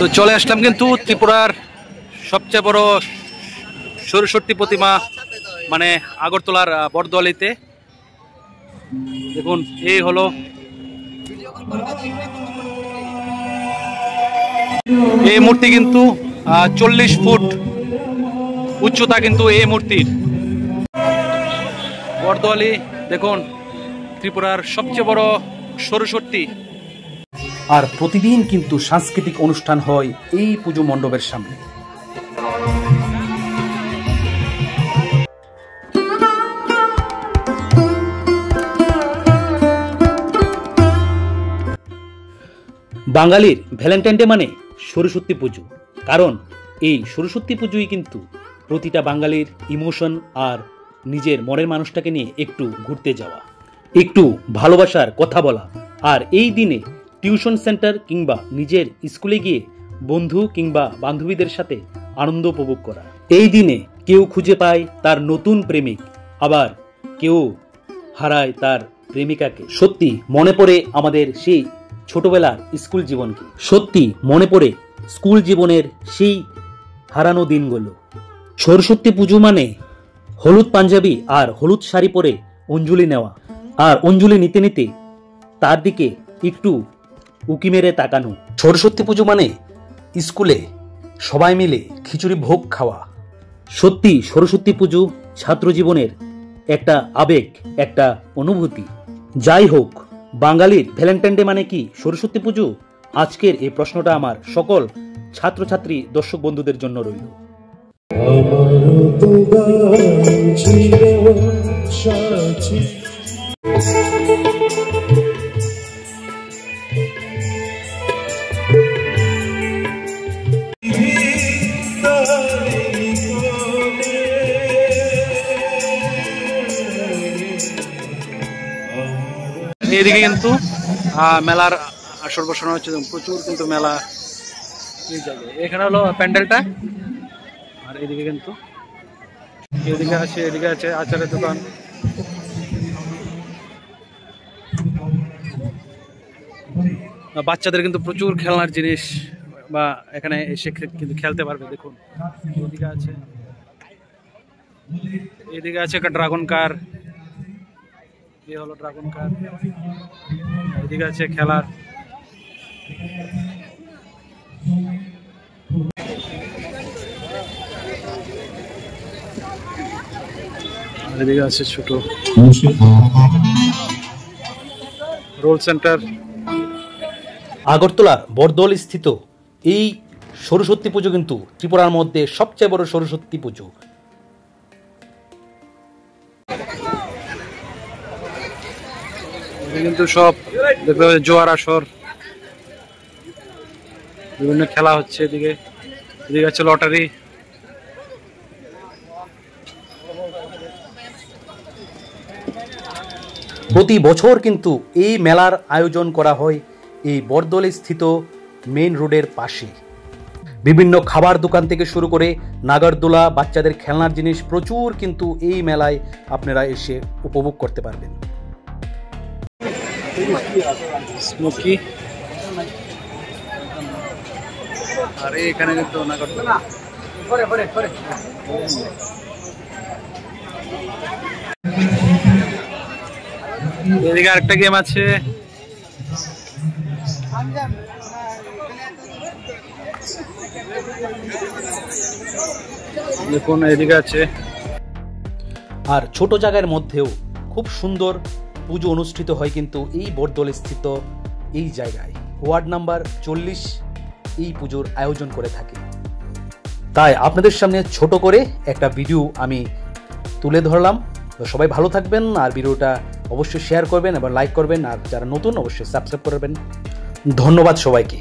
তো চলে আসলাম কিন্তু ত্রিপুরার সবচেয়ে বড় সরস্বতী প্রতিমা মানে আগরতলার বরদোয়ালিতে। দেখুন এই হলো এই মূর্তি, কিন্তু 40 ফুট উচ্চতা কিন্তু এই মূর্তির। বরদোয়ালি দেখুন ত্রিপুরার সবচেয়ে বড় সরস্বতী। আর প্রতিদিন কিন্তু সাংস্কৃতিক অনুষ্ঠান হয় এই পুজো মণ্ডপের সামনে। বাঙালির ভ্যালেন্টাইন ডে মানে সরস্বতী পুজো, কারণ এই সরস্বতী পুজোই কিন্তু প্রতিটা বাঙালির ইমোশন আর নিজের মনের মানুষটাকে নিয়ে একটু ঘুরতে যাওয়া, একটু ভালোবাসার কথা বলা, আর এই দিনে টিউশন সেন্টার কিংবা নিজের স্কুলে গিয়ে বন্ধু কিংবা বান্ধবীদের সাথে আনন্দ উপভোগ করা। এই দিনে কেউ খুঁজে পায় তার নতুন প্রেমিক, আবার কেউ হারায় তার প্রেমিকাকে। সত্যি মনে পড়ে আমাদের সেই ছোটবেলার স্কুল জীবনকে, সত্যি মনে পড়ে স্কুল জীবনের সেই হারানো দিনগুলো। সরস্বতী পুজো মানে হলুদ পাঞ্জাবি আর হলুদ শাড়ি পরে অঞ্জলি নেওয়া, আর অঞ্জলি নিতে নিতে তার দিকে একটু উকি মেরে তাকানো। সরস্বতী পুজো মানে স্কুলে সবাই মিলে খিচুড়ি ভোগ খাওয়া। সত্যি সরস্বতী পুজো ছাত্র জীবনের একটা আবেগ, একটা অনুভূতি। যাই হোক, বাঙালির ভ্যালেন্টাইন ডে মানে কি সরস্বতী পুজো? আজকের এই প্রশ্নটা আমার সকল ছাত্রছাত্রী দর্শক বন্ধুদের জন্য রইল। এদিকে কিন্তু মেলার আসর বসানো হচ্ছে, প্রচুর কিন্তু মেলা এই জায়গায়। এখানে হলো প্যান্ডেলটা, আর এদিকে কিন্তু এদিকে আছে আচারের দোকান। বাচ্চাদের কিন্তু প্রচুর খেলনার জিনিস বা এখানে এসে কিন্তু খেলতে পারবে। দেখুন এদিকে আছে একটা ড্রাগন কার, এই হলো ড্রাগন কার। এদিকে আছে খেলার, এদিকে আছে ছোট রোল সেন্টার। আগরতলার বরদোয়ালি স্থিত এই সরস্বতী পুজো কিন্তু ত্রিপুরার মধ্যে সবচেয়ে বড় সরস্বতী পুজো। কিন্তু সব দেখতে পাচ্ছি জোয়ার আসর, বিভিন্ন খেলা হচ্ছে। এদিকে আছে লটারি। প্রতি বছর কিন্তু এই মেলার আয়োজন করা হয় এই বরদোয়ালি স্থিত মেইন রোডের পাশে। বিভিন্ন খাবার দোকান থেকে শুরু করে নাগরদোলা, বাচ্চাদের খেলনার জিনিস প্রচুর কিন্তু এই মেলায় আপনারা এসে উপভোগ করতে পারবেন। স্মোকি, আর এখানে কিন্তু নাগরদোলা। এদিকে আরেকটা গেম আছে। দেখুন এদিকে আছে। আর ছোট জায়গার মধ্যেও খুব সুন্দর পুজো অনুষ্ঠিত হয় কিন্তু এই বরদোয়ালি স্থিত এই জায়গায়। ওয়ার্ড নাম্বার 40 এই পুজোর আয়োজন করে থাকে। তাই আপনাদের সামনে ছোট করে একটা ভিডিও আমি তুলে ধরলাম। তো সবাই ভালো থাকবেন, আর ভিডিওটা অবশ্যই শেয়ার করবেন এবং লাইক করবেন, আর যারা নতুন অবশ্যই সাবস্ক্রাইব করবেন। ধন্যবাদ সবাইকে।